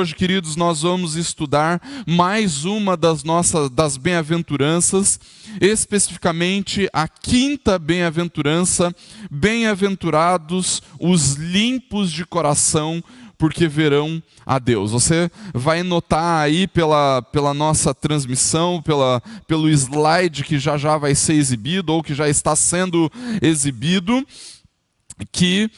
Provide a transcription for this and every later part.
Hoje, queridos, nós vamos estudar mais uma das bem-aventuranças, especificamente a quinta bem-aventurança: bem-aventurados os limpos de coração, porque verão a Deus. Você vai notar aí pela nossa transmissão, pelo slide que já vai ser exibido, ou que já está sendo exibido, que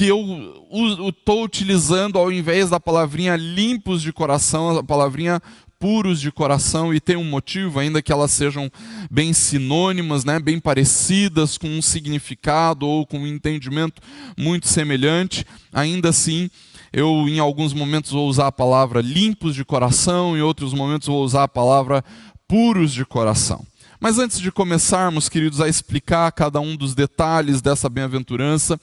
eu estou utilizando, ao invés da palavrinha limpos de coração, a palavrinha puros de coração, e tem um motivo, ainda que elas sejam bem sinônimas, né, bem parecidas, com um significado ou com um entendimento muito semelhante. Ainda assim, eu em alguns momentos vou usar a palavra limpos de coração, em outros momentos vou usar a palavra puros de coração. Mas antes de começarmos, queridos, a explicar cada um dos detalhes dessa bem-aventurança,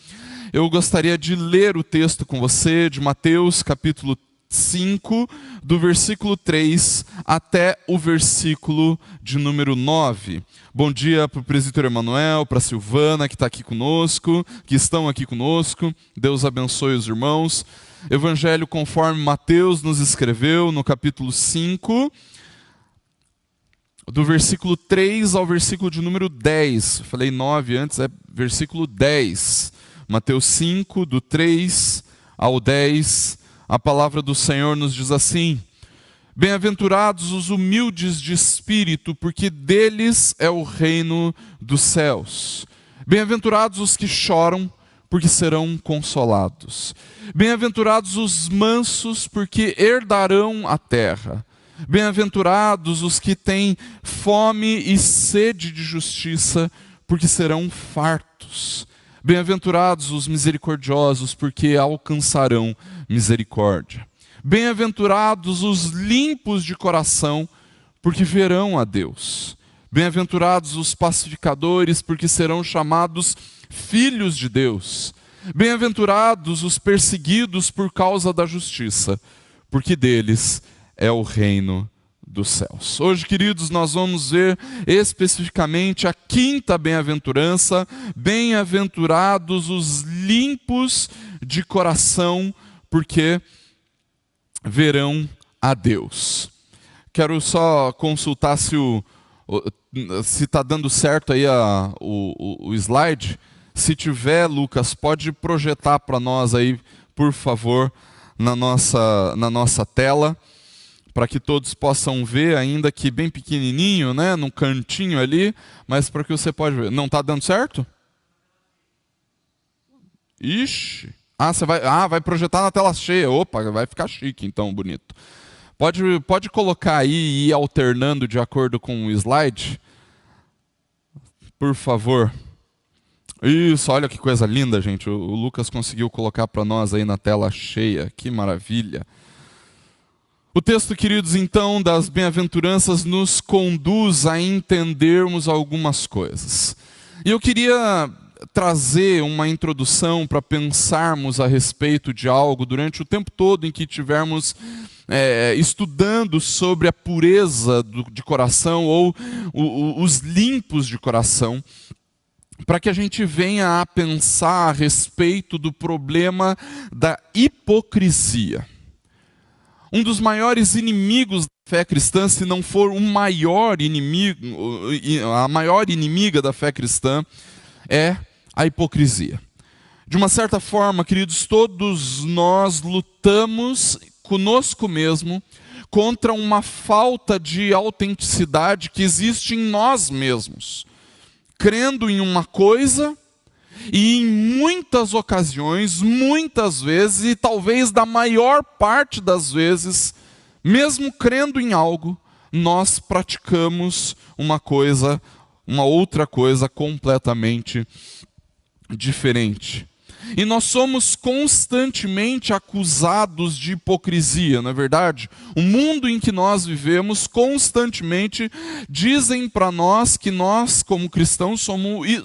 eu gostaria de ler o texto com você de Mateus capítulo 5, do versículo 3 até o versículo de número 9. Bom dia para o presbítero Emanuel, para a Silvana, que está aqui conosco, que estão aqui conosco. Deus abençoe os irmãos. Evangelho conforme Mateus nos escreveu, no capítulo 5, do versículo 3 ao versículo de número 10. Falei 9 antes, é versículo 10. Mateus 5, do 3 ao 10, a palavra do Senhor nos diz assim: Bem-aventurados os humildes de espírito, porque deles é o reino dos céus. Bem-aventurados os que choram, porque serão consolados. Bem-aventurados os mansos, porque herdarão a terra. Bem-aventurados os que têm fome e sede de justiça, porque serão fartos. Bem-aventurados os misericordiosos, porque alcançarão misericórdia. Bem-aventurados os limpos de coração, porque verão a Deus. Bem-aventurados os pacificadores, porque serão chamados filhos de Deus. Bem-aventurados os perseguidos por causa da justiça, porque deles é o reino dos céus. Hoje, queridos, nós vamos ver especificamente a quinta bem-aventurança: bem-aventurados os limpos de coração, porque verão a Deus. Quero só consultar se está dando certo aí o slide. Se tiver, Lucas, pode projetar para nós aí, por favor, na nossa tela, para que todos possam ver, ainda que bem pequenininho, né, num cantinho ali, mas para que você pode ver. Não está dando certo? Ixi. Você vai projetar na tela cheia. Opa, vai ficar chique então, bonito. Pode colocar aí e ir alternando de acordo com o slide, por favor. Isso, olha que coisa linda, gente. O Lucas conseguiu colocar para nós aí na tela cheia. Que maravilha. O texto, queridos, então, das bem-aventuranças nos conduz a entendermos algumas coisas. E eu queria trazer uma introdução para pensarmos a respeito de algo durante o tempo todo em que estivermos estudando sobre a pureza de coração, ou os limpos de coração, para que a gente venha a pensar a respeito do problema da hipocrisia. Um dos maiores inimigos da fé cristã, se não for o maior inimigo, a maior inimiga da fé cristã, é a hipocrisia. De uma certa forma, queridos, todos nós lutamos conosco mesmo contra uma falta de autenticidade que existe em nós mesmos, crendo em uma coisa e em muitas ocasiões, muitas vezes, e talvez da maior parte das vezes, mesmo crendo em algo, nós praticamos uma outra coisa completamente diferente. E nós somos constantemente acusados de hipocrisia, não é verdade? O mundo em que nós vivemos constantemente dizem para nós que nós, como cristãos,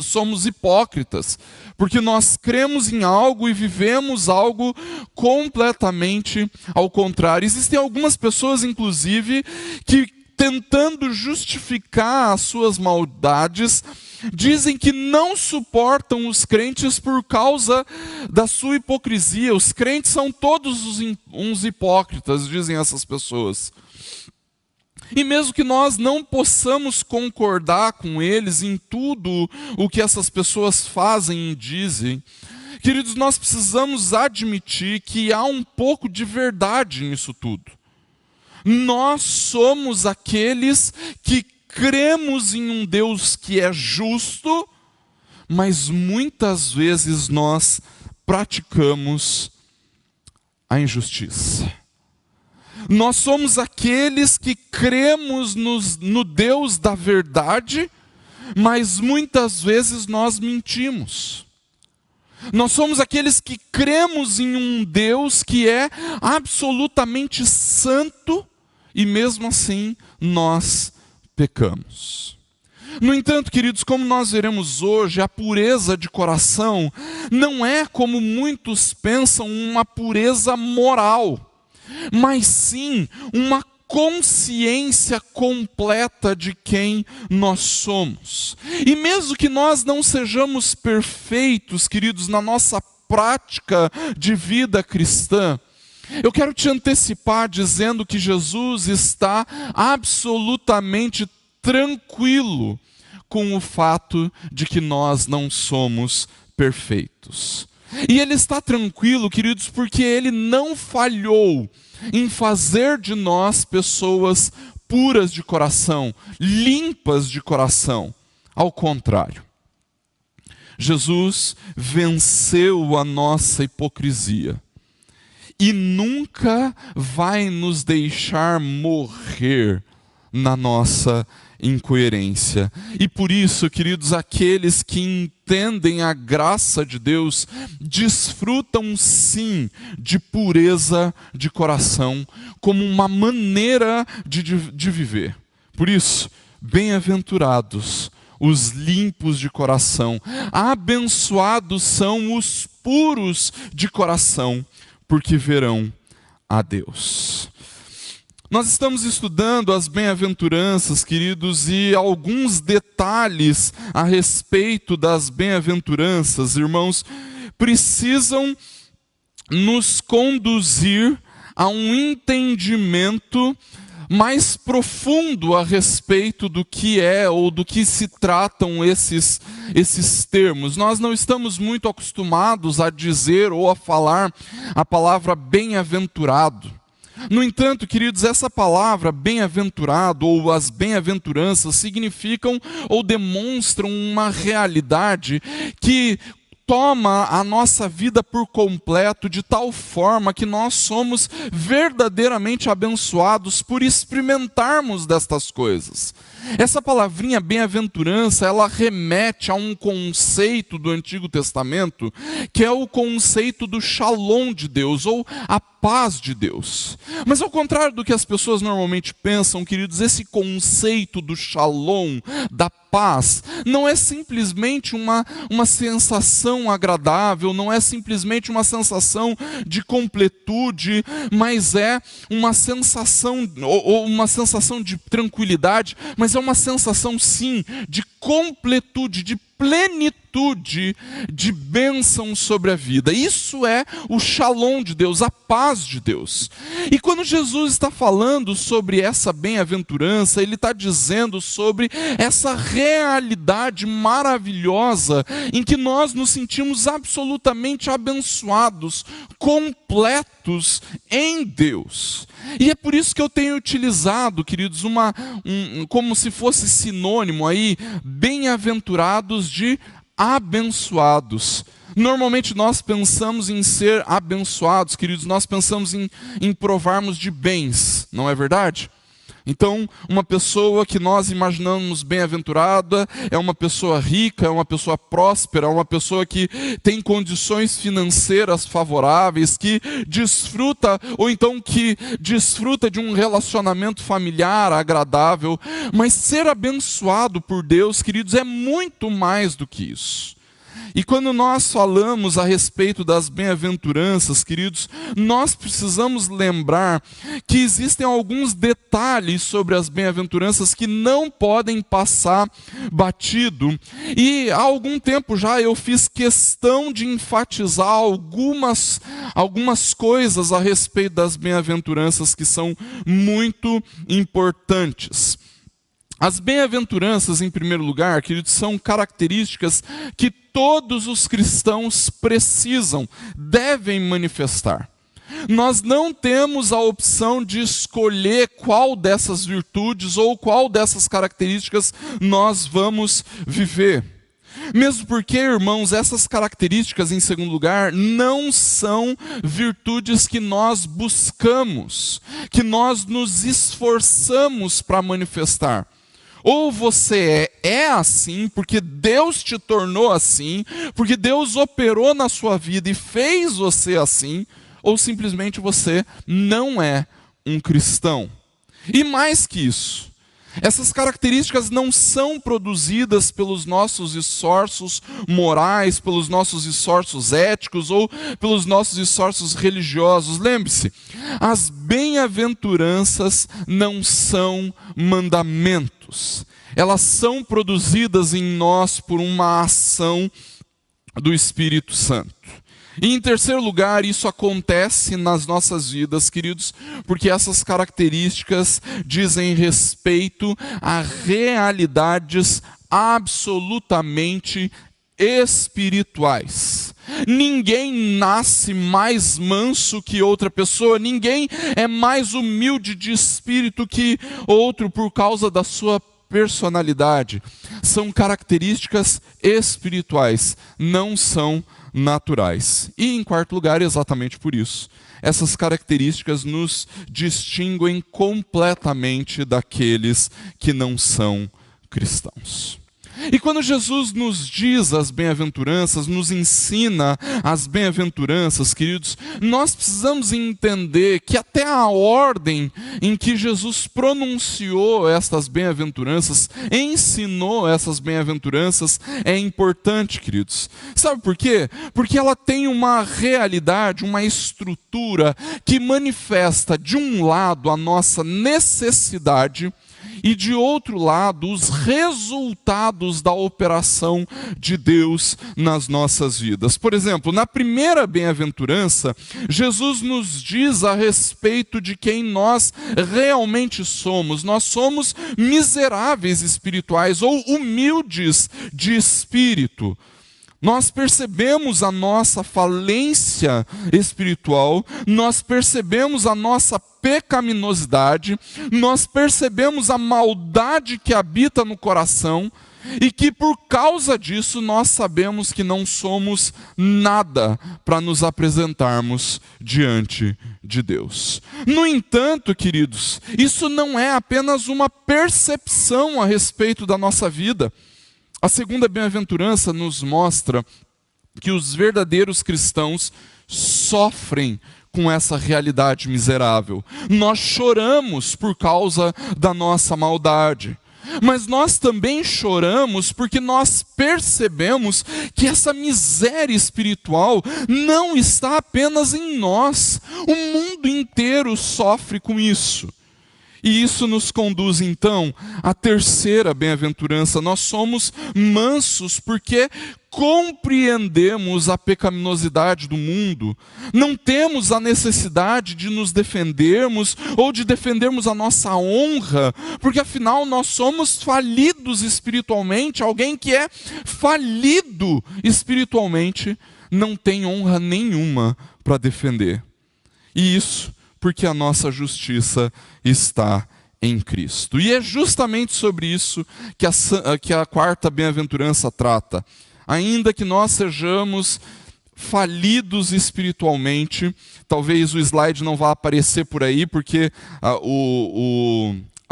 somos hipócritas, porque nós cremos em algo e vivemos algo completamente ao contrário. Existem algumas pessoas, inclusive, que tentando justificar as suas maldades, dizem que não suportam os crentes por causa da sua hipocrisia. Os crentes são todos uns hipócritas, dizem essas pessoas. E mesmo que nós não possamos concordar com eles em tudo o que essas pessoas fazem e dizem, queridos, nós precisamos admitir que há um pouco de verdade nisso tudo. Nós somos aqueles que cremos em um Deus que é justo, mas muitas vezes nós praticamos a injustiça. Nós somos aqueles que cremos no Deus da verdade, mas muitas vezes nós mentimos. Nós somos aqueles que cremos em um Deus que é absolutamente santo e mesmo assim nós pecamos. No entanto, queridos, como nós veremos hoje, a pureza de coração não é, como muitos pensam, uma pureza moral, mas sim uma consciência completa de quem nós somos. E mesmo que nós não sejamos perfeitos, queridos, na nossa prática de vida cristã, eu quero te antecipar dizendo que Jesus está absolutamente tranquilo com o fato de que nós não somos perfeitos. E Ele está tranquilo, queridos, porque Ele não falhou em fazer de nós pessoas puras de coração, limpas de coração. Ao contrário, Jesus venceu a nossa hipocrisia e nunca vai nos deixar morrer na nossa incoerência. E por isso, queridos, aqueles que entendem a graça de Deus desfrutam sim de pureza de coração como uma maneira de viver. Por isso, bem-aventurados os limpos de coração, abençoados são os puros de coração, porque verão a Deus. Nós estamos estudando as bem-aventuranças, queridos, e alguns detalhes a respeito das bem-aventuranças, irmãos, precisam nos conduzir a um entendimento mais profundo a respeito do que é ou do que se tratam esses termos. Nós não estamos muito acostumados a dizer ou a falar a palavra bem-aventurado. No entanto, queridos, essa palavra bem-aventurado ou as bem-aventuranças significam ou demonstram uma realidade que toma a nossa vida por completo, de tal forma que nós somos verdadeiramente abençoados por experimentarmos destas coisas. Essa palavrinha bem-aventurança, ela remete a um conceito do Antigo Testamento, que é o conceito do shalom de Deus, ou a paz de Deus. Mas ao contrário do que as pessoas normalmente pensam, queridos, esse conceito do shalom, da paz, não é simplesmente uma sensação agradável, não é simplesmente uma sensação de completude, mas é uma sensação, ou uma sensação de tranquilidade, mas é uma sensação sim, de completude, de plenitude de bênção sobre a vida. Isso é o shalom de Deus, a paz de Deus. E quando Jesus está falando sobre essa bem-aventurança, Ele está dizendo sobre essa realidade maravilhosa em que nós nos sentimos absolutamente abençoados, completos em Deus. E é por isso que eu tenho utilizado, queridos, como se fosse sinônimo aí, bem-aventurados de abençoados. Normalmente nós pensamos em ser abençoados, queridos, nós pensamos em provarmos de bens, não é verdade? Então, uma pessoa que nós imaginamos bem-aventurada é uma pessoa rica, é uma pessoa próspera, é uma pessoa que tem condições financeiras favoráveis, que desfruta, ou então que desfruta de um relacionamento familiar agradável. Mas ser abençoado por Deus, queridos, é muito mais do que isso. E quando nós falamos a respeito das bem-aventuranças, queridos, nós precisamos lembrar que existem alguns detalhes sobre as bem-aventuranças que não podem passar batido. E há algum tempo já eu fiz questão de enfatizar algumas coisas a respeito das bem-aventuranças que são muito importantes. As bem-aventuranças, em primeiro lugar, queridos, são características que todos os cristãos precisam, devem manifestar. Nós não temos a opção de escolher qual dessas virtudes ou qual dessas características nós vamos viver. Mesmo porque, irmãos, essas características, em segundo lugar, não são virtudes que nós buscamos, que nós nos esforçamos para manifestar. Ou você é assim, porque Deus te tornou assim, porque Deus operou na sua vida e fez você assim, ou simplesmente você não é um cristão. E mais que isso, essas características não são produzidas pelos nossos esforços morais, pelos nossos esforços éticos ou pelos nossos esforços religiosos. Lembre-se, as bem-aventuranças não são mandamentos. Elas são produzidas em nós por uma ação do Espírito Santo. E em terceiro lugar, isso acontece nas nossas vidas, queridos, porque essas características dizem respeito a realidades absolutamente espirituais. Ninguém nasce mais manso que outra pessoa, ninguém é mais humilde de espírito que outro por causa da sua personalidade. São características espirituais, não são naturais. E em quarto lugar, exatamente por isso, essas características nos distinguem completamente daqueles que não são cristãos. E quando Jesus nos diz as bem-aventuranças, nos ensina as bem-aventuranças, queridos, nós precisamos entender que até a ordem em que Jesus pronunciou estas bem-aventuranças, ensinou essas bem-aventuranças, é importante, queridos. Sabe por quê? Porque ela tem uma realidade, uma estrutura que manifesta, de um lado, a nossa necessidade, e de outro lado, os resultados da operação de Deus nas nossas vidas. Por exemplo, na primeira bem-aventurança, Jesus nos diz a respeito de quem nós realmente somos. Nós somos miseráveis espirituais ou humildes de espírito. Nós percebemos a nossa falência espiritual, nós percebemos a nossa pecaminosidade, nós percebemos a maldade que habita no coração e que por causa disso nós sabemos que não somos nada para nos apresentarmos diante de Deus. No entanto, queridos, isso não é apenas uma percepção a respeito da nossa vida. A segunda bem-aventurança nos mostra que os verdadeiros cristãos sofrem com essa realidade miserável. Nós choramos por causa da nossa maldade, mas nós também choramos porque nós percebemos que essa miséria espiritual não está apenas em nós. O mundo inteiro sofre com isso. E isso nos conduz, então, à terceira bem-aventurança. Nós somos mansos porque compreendemos a pecaminosidade do mundo. Não temos a necessidade de nos defendermos ou de defendermos a nossa honra, porque afinal nós somos falidos espiritualmente. Alguém que é falido espiritualmente não tem honra nenhuma para defender. E isso porque a nossa justiça está em Cristo. E é justamente sobre isso que a quarta bem-aventurança trata. Ainda que nós sejamos falidos espiritualmente, talvez o slide não vá aparecer por aí, porque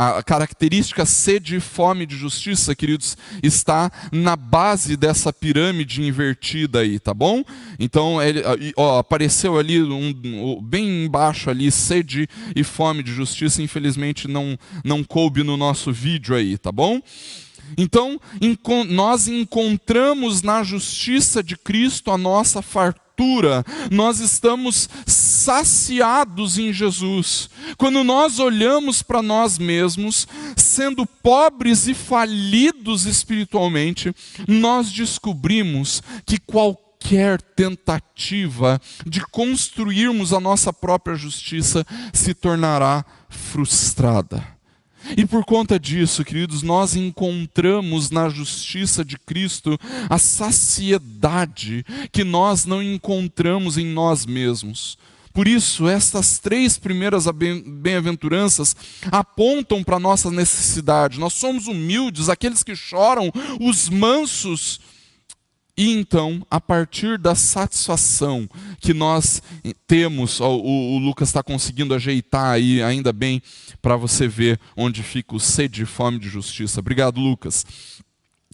a característica sede e fome de justiça, queridos, está na base dessa pirâmide invertida aí, tá bom? Então, apareceu ali, bem embaixo ali, sede e fome de justiça, infelizmente não coube no nosso vídeo aí, tá bom? Então, nós encontramos na justiça de Cristo a nossa fartura, nós estamos saciados em Jesus. Quando nós olhamos para nós mesmos, sendo pobres e falidos espiritualmente, nós descobrimos que qualquer tentativa de construirmos a nossa própria justiça se tornará frustrada. E por conta disso, queridos, nós encontramos na justiça de Cristo a saciedade que nós não encontramos em nós mesmos. Por isso, estas 3 primeiras bem-aventuranças apontam para a nossa necessidade. Nós somos humildes, aqueles que choram, os mansos. E então, a partir da satisfação que nós temos, o Lucas está conseguindo ajeitar aí, ainda bem, para você ver onde fica o sede e fome de justiça. Obrigado, Lucas.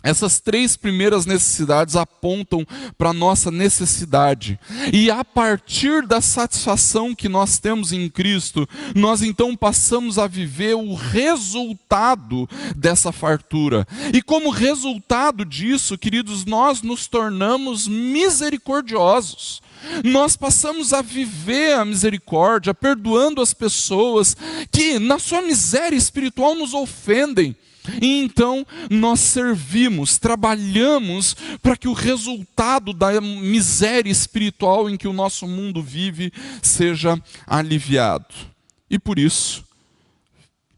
Essas 3 primeiras necessidades apontam para a nossa necessidade. E a partir da satisfação que nós temos em Cristo, nós então passamos a viver o resultado dessa fartura. E como resultado disso, queridos, nós nos tornamos misericordiosos. Nós passamos a viver a misericórdia, perdoando as pessoas que, na sua miséria espiritual, nos ofendem. E então nós servimos, trabalhamos para que o resultado da miséria espiritual em que o nosso mundo vive seja aliviado. E por isso,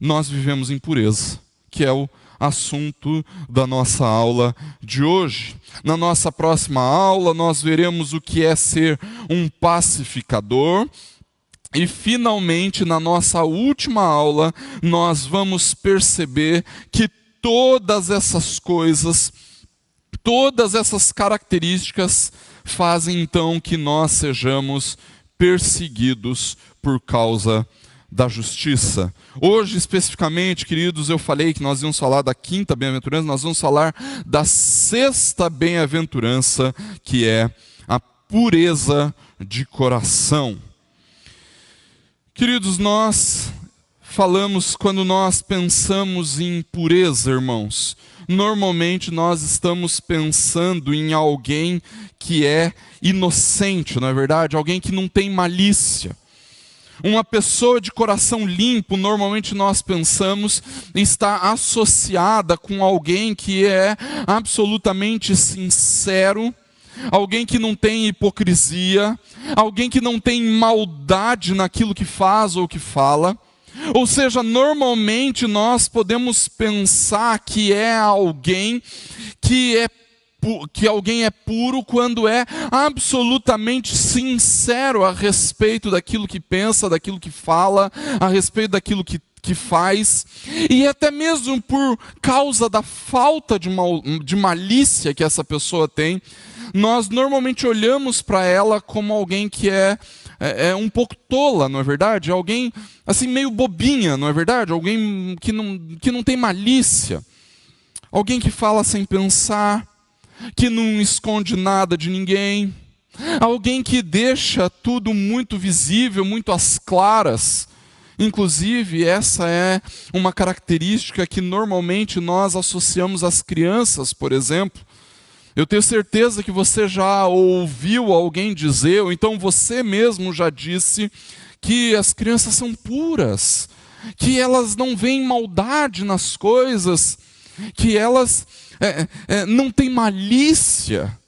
nós vivemos em pureza, que é o assunto da nossa aula de hoje. Na nossa próxima aula, nós veremos o que é ser um pacificador. E finalmente, na nossa última aula, nós vamos perceber que todas essas coisas, todas essas características fazem então que nós sejamos perseguidos por causa da justiça. Hoje, especificamente, queridos, eu falei que nós íamos falar da 5ª bem-aventurança, nós vamos falar da 6ª bem-aventurança, que é a pureza de coração. Queridos, nós falamos, quando nós pensamos em pureza, irmãos, normalmente nós estamos pensando em alguém que é inocente, não é verdade? Alguém que não tem malícia. Uma pessoa de coração limpo, normalmente nós pensamos, está associada com alguém que é absolutamente sincero, alguém que não tem hipocrisia, alguém que não tem maldade naquilo que faz ou que fala. Ou seja, normalmente nós podemos pensar que é alguém que alguém é puro quando é absolutamente sincero a respeito daquilo que pensa, daquilo que fala, a respeito daquilo que faz, e até mesmo por causa da falta de malícia que essa pessoa tem, nós normalmente olhamos para ela como alguém que é um pouco tola, não é verdade? Alguém assim meio bobinha, não é verdade? Alguém que não tem malícia, alguém que fala sem pensar, que não esconde nada de ninguém, alguém que deixa tudo muito visível, muito às claras. Inclusive, essa é uma característica que normalmente nós associamos às crianças, por exemplo. Eu tenho certeza que você já ouviu alguém dizer, ou então você mesmo já disse, que as crianças são puras, que elas não veem maldade nas coisas, que elas não têm malícia.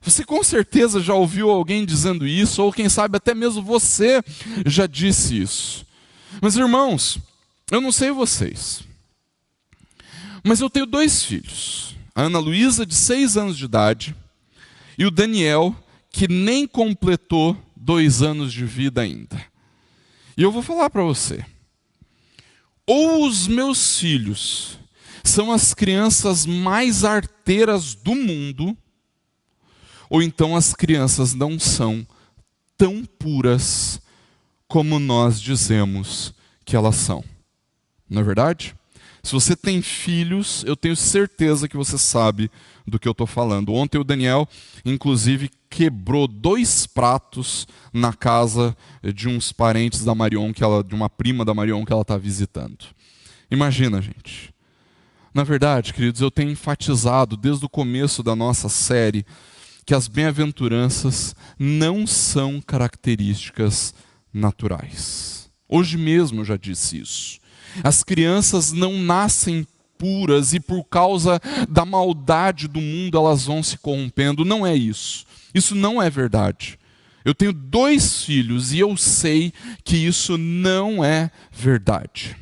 Você com certeza já ouviu alguém dizendo isso, ou quem sabe até mesmo você já disse isso. Mas irmãos, eu não sei vocês, mas eu tenho 2 filhos. A Ana Luísa, de 6 anos de idade, e o Daniel, que nem completou 2 anos de vida ainda. E eu vou falar para você, ou os meus filhos são as crianças mais arteiras do mundo, ou então as crianças não são tão puras como nós dizemos que elas são. Não é verdade? Se você tem filhos, eu tenho certeza que você sabe do que eu estou falando. Ontem o Daniel, inclusive, quebrou 2 pratos na casa de uns parentes da Marion, de uma prima da Marion que ela está visitando. Imagina, gente. Na verdade, queridos, eu tenho enfatizado desde o começo da nossa série que as bem-aventuranças não são características naturais. Hoje mesmo eu já disse isso. As crianças não nascem puras e por causa da maldade do mundo elas vão se corrompendo. Não é isso. Isso não é verdade. Eu tenho 2 filhos e eu sei que isso não é verdade.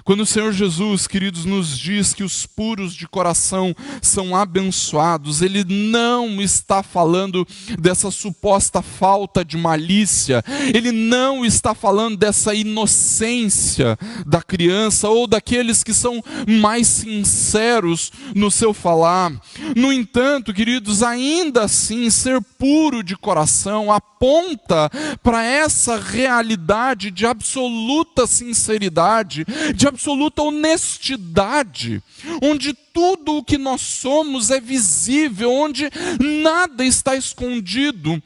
Quando o Senhor Jesus, queridos, nos diz que os puros de coração são abençoados, Ele não está falando dessa suposta falta de malícia, Ele não está falando dessa inocência da criança ou daqueles que são mais sinceros no seu falar. No entanto, queridos, ainda assim, ser puro de coração aponta para essa realidade de absoluta sinceridade, de absoluta honestidade, onde tudo o que nós somos é visível, onde nada está escondido.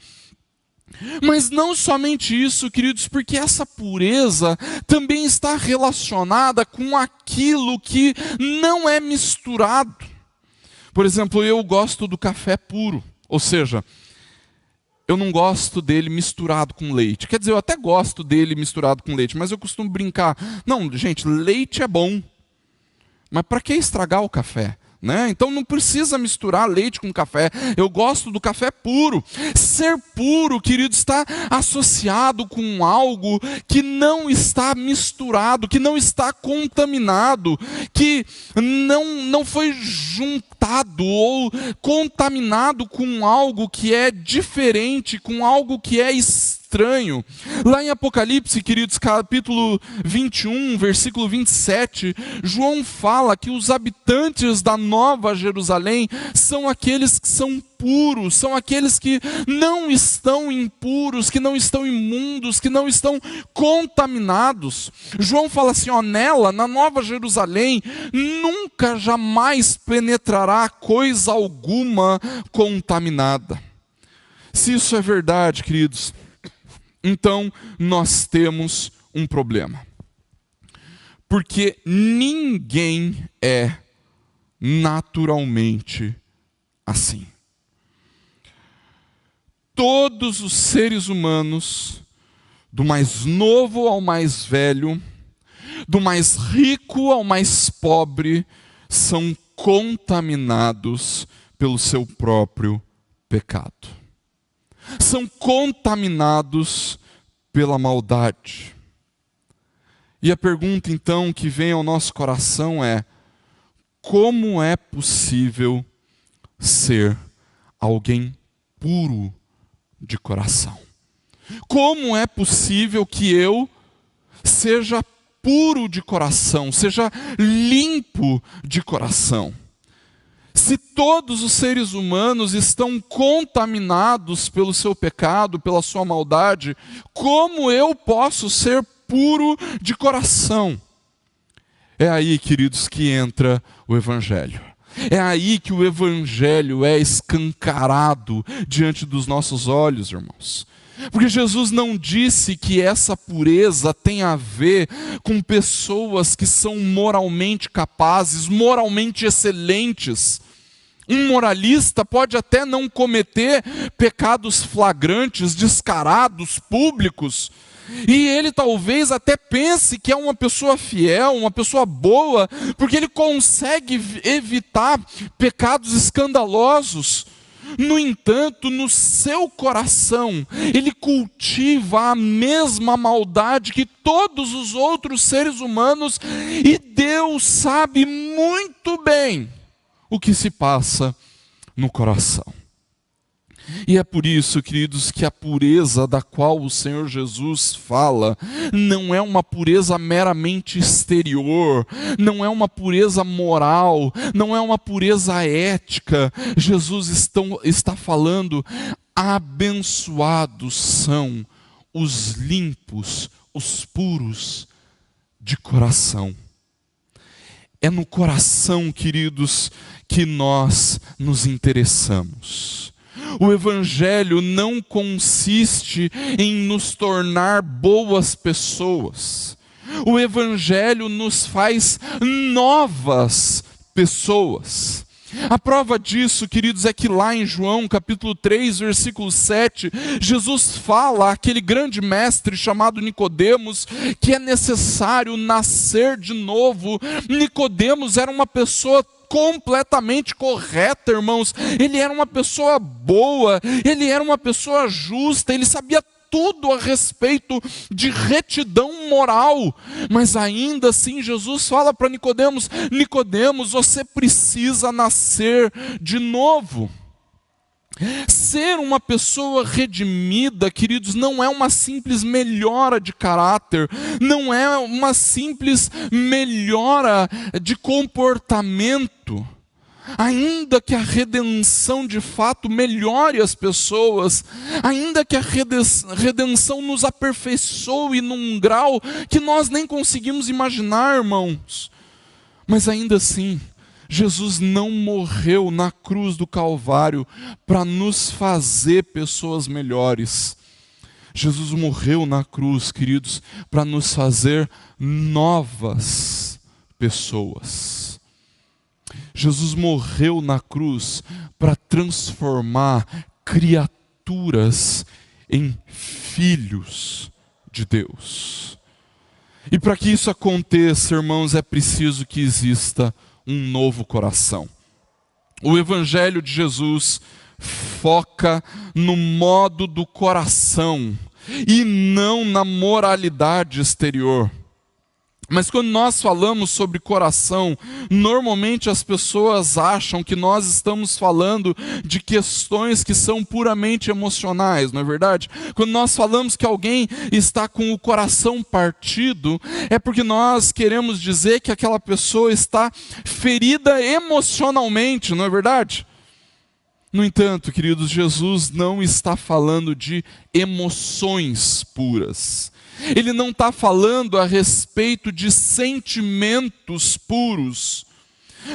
Mas não somente isso, queridos, porque essa pureza também está relacionada com aquilo que não é misturado. Por exemplo, eu gosto do café puro, ou seja, eu não gosto dele misturado com leite. Quer dizer, eu até gosto dele misturado com leite, mas eu costumo brincar. Não, gente, leite é bom. Mas para que estragar o café? Né? Então não precisa misturar leite com café. Eu gosto do café puro. Ser puro, querido, está associado com algo que não está misturado, que não está contaminado, que não foi juntado ou contaminado com algo que é diferente, com algo que é estranho. Lá em Apocalipse, queridos, capítulo 21, versículo 27, João fala que os habitantes da Nova Jerusalém são aqueles que são puros, são aqueles que não estão impuros, que não estão imundos, que não estão contaminados. João fala assim, nela, na Nova Jerusalém, nunca jamais penetrará coisa alguma contaminada. Se isso é verdade, queridos, então nós temos um problema. Porque ninguém é naturalmente assim. Todos os seres humanos, do mais novo ao mais velho, do mais rico ao mais pobre, são contaminados pelo seu próprio pecado. São contaminados pela maldade. E a pergunta então que vem ao nosso coração é: como é possível ser alguém puro de coração? Como é possível que eu seja puro de coração, seja limpo de coração? Se todos os seres humanos estão contaminados pelo seu pecado, pela sua maldade, como eu posso ser puro de coração? É aí, queridos, que entra o Evangelho. É aí que o Evangelho é escancarado diante dos nossos olhos, irmãos. Porque Jesus não disse que essa pureza tem a ver com pessoas que são moralmente capazes, moralmente excelentes. Um moralista pode até não cometer pecados flagrantes, descarados, públicos, e ele talvez até pense que é uma pessoa fiel, uma pessoa boa, porque ele consegue evitar pecados escandalosos. No entanto, no seu coração, ele cultiva a mesma maldade que todos os outros seres humanos, e Deus sabe muito bem o que se passa no coração. E é por isso, queridos, que a pureza da qual o Senhor Jesus fala não é uma pureza meramente exterior, não é uma pureza moral, não é uma pureza ética. Jesus está falando: abençoados são os limpos, os puros de coração. É no coração, queridos, que nós nos interessamos. O Evangelho não consiste em nos tornar boas pessoas. O Evangelho nos faz novas pessoas. pessoas. A prova disso, queridos, é que lá em João capítulo 3, versículo 7, Jesus fala àquele grande mestre chamado Nicodemos que é necessário nascer de novo. Nicodemos era uma pessoa completamente correta, irmãos. Ele era uma pessoa boa, ele era uma pessoa justa, ele sabia tudo a respeito de retidão moral, mas ainda assim Jesus fala para Nicodemos: Nicodemos, você precisa nascer de novo. Ser uma pessoa redimida, queridos, não é uma simples melhora de caráter, não é uma simples melhora de comportamento. Ainda que a redenção de fato melhore as pessoas, ainda que a redenção nos aperfeiçoe num grau que nós nem conseguimos imaginar, irmãos, mas ainda assim, Jesus não morreu na cruz do Calvário para nos fazer pessoas melhores. Jesus morreu na cruz, queridos, para nos fazer novas pessoas. Jesus morreu na cruz para transformar criaturas em filhos de Deus. E para que isso aconteça, irmãos, é preciso que exista um novo coração. O Evangelho de Jesus foca no modo do coração e não na moralidade exterior. Mas quando nós falamos sobre coração, normalmente as pessoas acham que nós estamos falando de questões que são puramente emocionais, não é verdade? Quando nós falamos que alguém está com o coração partido, é porque nós queremos dizer que aquela pessoa está ferida emocionalmente, não é verdade? No entanto, queridos, Jesus não está falando de emoções puras. Ele não está falando a respeito de sentimentos puros.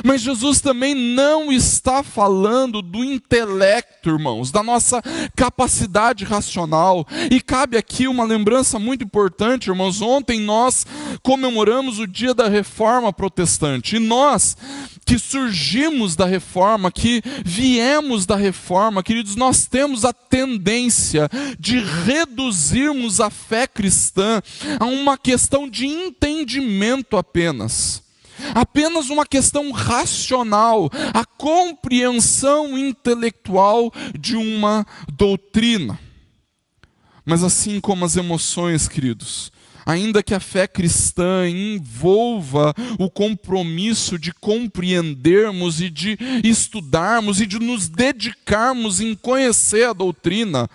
Mas Jesus também não está falando do intelecto, irmãos, da nossa capacidade racional. E cabe aqui uma lembrança muito importante, irmãos. Ontem nós comemoramos o dia da Reforma Protestante. E nós que surgimos da Reforma, que viemos da Reforma, queridos, nós temos a tendência de reduzirmos a fé cristã a uma questão de entendimento apenas. Apenas uma questão racional, a compreensão intelectual de uma doutrina. Mas assim como as emoções, queridos, ainda que a fé cristã envolva o compromisso de compreendermos e de estudarmos e de nos dedicarmos em conhecer a doutrina,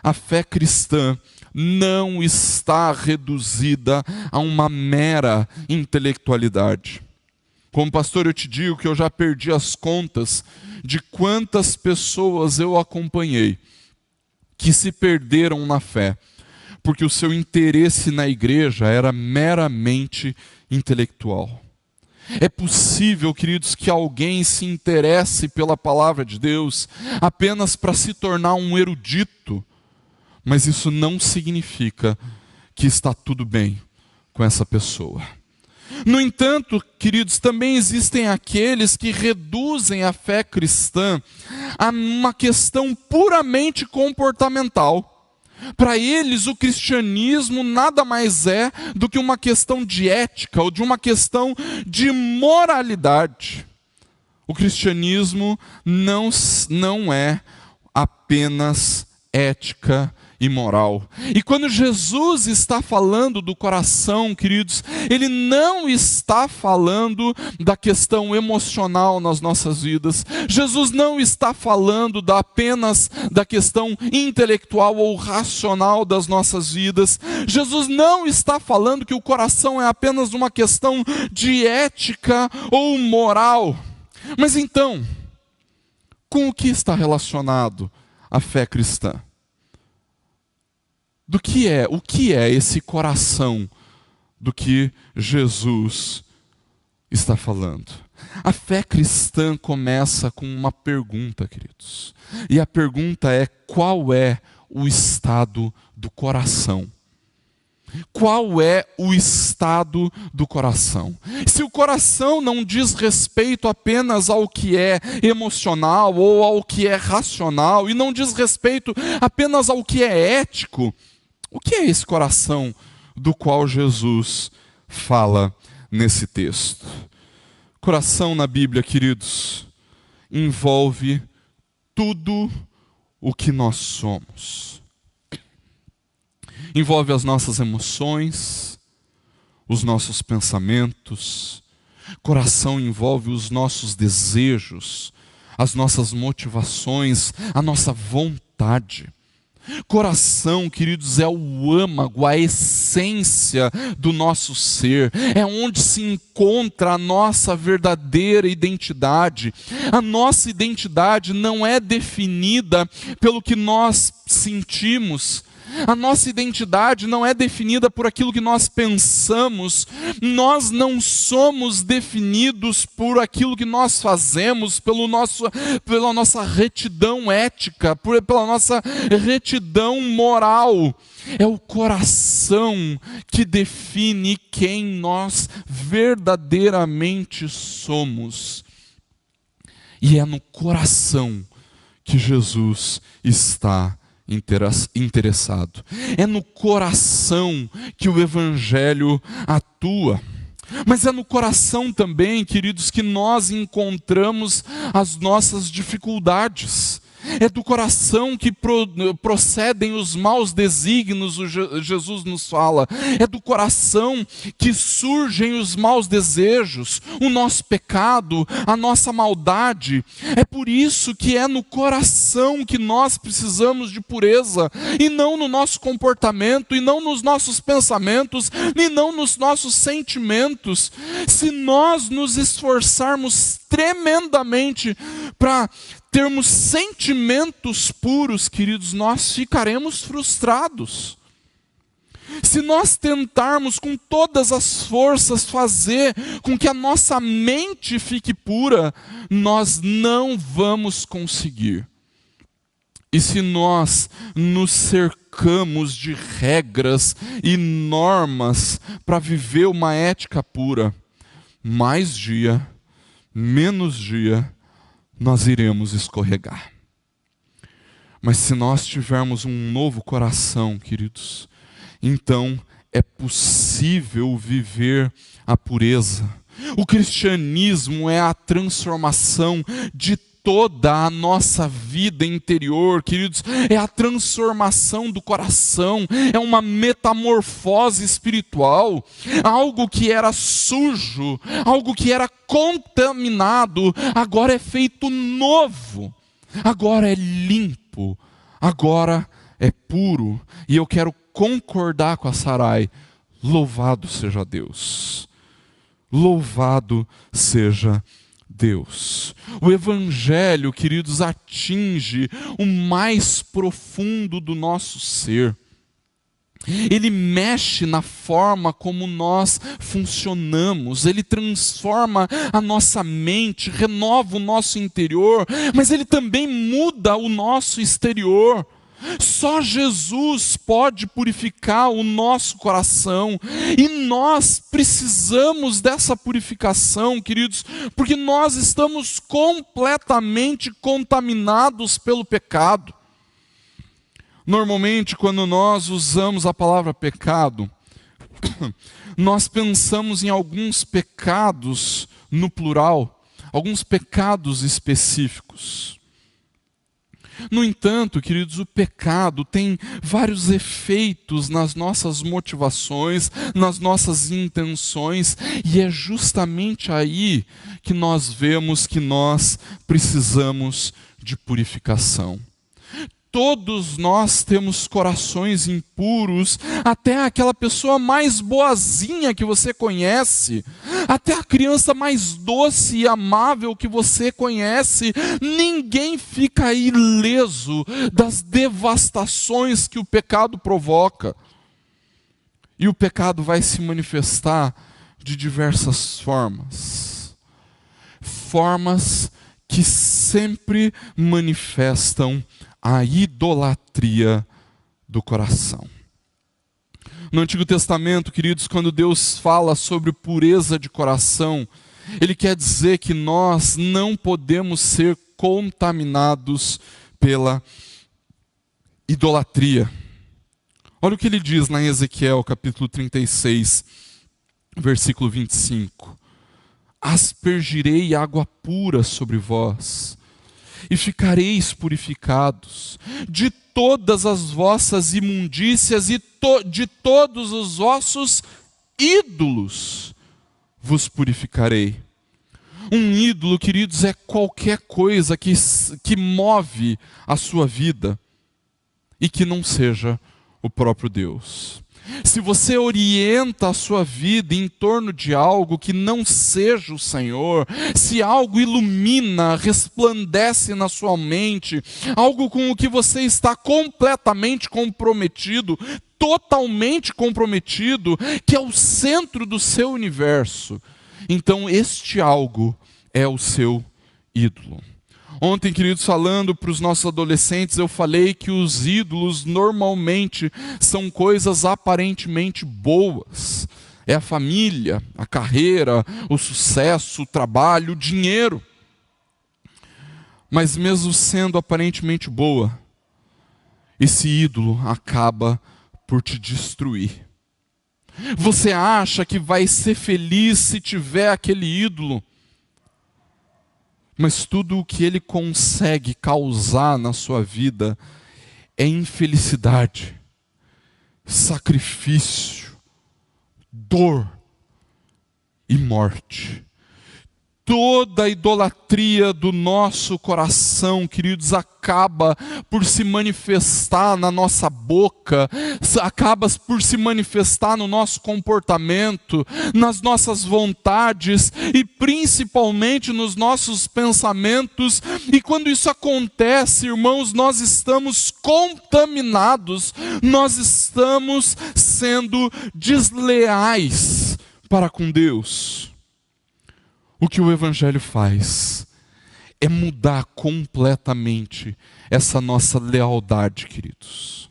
a fé cristã não está reduzida a uma mera intelectualidade. Como pastor, eu te digo que eu já perdi as contas de quantas pessoas eu acompanhei que se perderam na fé, porque o seu interesse na igreja era meramente intelectual. É possível, queridos, que alguém se interesse pela palavra de Deus apenas para se tornar um erudito, mas isso não significa que está tudo bem com essa pessoa. No entanto, queridos, também existem aqueles que reduzem a fé cristã a uma questão puramente comportamental. Para eles, o cristianismo nada mais é do que uma questão de ética ou de uma questão de moralidade. O cristianismo não é apenas ética e moral. E quando Jesus está falando do coração, queridos, Ele não está falando da questão emocional nas nossas vidas. Jesus não está falando apenas da questão intelectual ou racional das nossas vidas. Jesus não está falando que o coração é apenas uma questão de ética ou moral. Mas então, com o que está relacionado a fé cristã? O que é esse coração do que Jesus está falando? A fé cristã começa com uma pergunta, queridos. E a pergunta é: qual é o estado do coração? Qual é o estado do coração? Se o coração não diz respeito apenas ao que é emocional ou ao que é racional, e não diz respeito apenas ao que é ético, o que é esse coração do qual Jesus fala nesse texto? Coração na Bíblia, queridos, envolve tudo o que nós somos. Envolve as nossas emoções, os nossos pensamentos. Coração envolve os nossos desejos, as nossas motivações, a nossa vontade. Coração, queridos, é o âmago, a essência do nosso ser. É onde se encontra a nossa verdadeira identidade. A nossa identidade não é definida pelo que nós sentimos. A nossa identidade não é definida por aquilo que nós pensamos. Nós não somos definidos por aquilo que nós fazemos, pela nossa retidão ética, pela nossa retidão moral. É o coração que define quem nós verdadeiramente somos. E é no coração que Jesus está interessado. É no coração que o Evangelho atua. Mas é no coração também, queridos, que nós encontramos as nossas dificuldades. É do coração que procedem os maus desígnios, Jesus nos fala. É do coração que surgem os maus desejos, o nosso pecado, a nossa maldade. É por isso que é no coração que nós precisamos de pureza, e não no nosso comportamento, e não nos nossos pensamentos, e não nos nossos sentimentos. Se nós nos esforçarmos tremendamente para termos sentimentos puros, queridos, nós ficaremos frustrados. Se nós tentarmos com todas as forças fazer com que a nossa mente fique pura, nós não vamos conseguir. E se nós nos cercamos de regras e normas para viver uma ética pura, mais dia, menos dia, nós iremos escorregar. Mas se nós tivermos um novo coração, queridos, então é possível viver a pureza. O cristianismo é a transformação de toda a nossa vida interior, queridos. É a transformação do coração, é uma metamorfose espiritual. Algo que era sujo, algo que era contaminado, agora é feito novo, agora é limpo, agora é puro. E eu quero concordar com a Sarai: louvado seja Deus, louvado seja Deus. O Evangelho, queridos, atinge o mais profundo do nosso ser. Ele mexe na forma como nós funcionamos, ele transforma a nossa mente, renova o nosso interior, mas ele também muda o nosso exterior. Só Jesus pode purificar o nosso coração, e nós precisamos dessa purificação, queridos, porque nós estamos completamente contaminados pelo pecado. Normalmente, quando nós usamos a palavra pecado, nós pensamos em alguns pecados no plural, alguns pecados específicos. No entanto, queridos, o pecado tem vários efeitos nas nossas motivações, nas nossas intenções, e é justamente aí que nós vemos que nós precisamos de purificação. Todos nós temos corações impuros, até aquela pessoa mais boazinha que você conhece, até a criança mais doce e amável que você conhece. Ninguém fica ileso das devastações que o pecado provoca. E o pecado vai se manifestar de diversas formas. Formas que sempre manifestam a idolatria do coração. No Antigo Testamento, queridos, quando Deus fala sobre pureza de coração, Ele quer dizer que nós não podemos ser contaminados pela idolatria. Olha o que Ele diz lá em Ezequiel, capítulo 36, versículo 25. Aspergirei água pura sobre vós, e ficareis purificados de todas as vossas imundícias e de todos os vossos ídolos vos purificarei. Um ídolo, queridos, é qualquer coisa que move a sua vida e que não seja o próprio Deus. Se você orienta a sua vida em torno de algo que não seja o Senhor, se algo ilumina, resplandece na sua mente, algo com o que você está completamente comprometido, totalmente comprometido, que é o centro do seu universo, então este algo é o seu ídolo. Ontem, queridos, falando para os nossos adolescentes, eu falei que os ídolos normalmente são coisas aparentemente boas. É a família, a carreira, o sucesso, o trabalho, o dinheiro. Mas mesmo sendo aparentemente boa, esse ídolo acaba por te destruir. Você acha que vai ser feliz se tiver aquele ídolo, mas tudo o que ele consegue causar na sua vida é infelicidade, sacrifício, dor e morte. Toda a idolatria do nosso coração, queridos, acaba por se manifestar na nossa boca, acaba por se manifestar no nosso comportamento, nas nossas vontades e principalmente nos nossos pensamentos. E quando isso acontece, irmãos, nós estamos contaminados, nós estamos sendo desleais para com Deus. O que o Evangelho faz é mudar completamente essa nossa lealdade, queridos.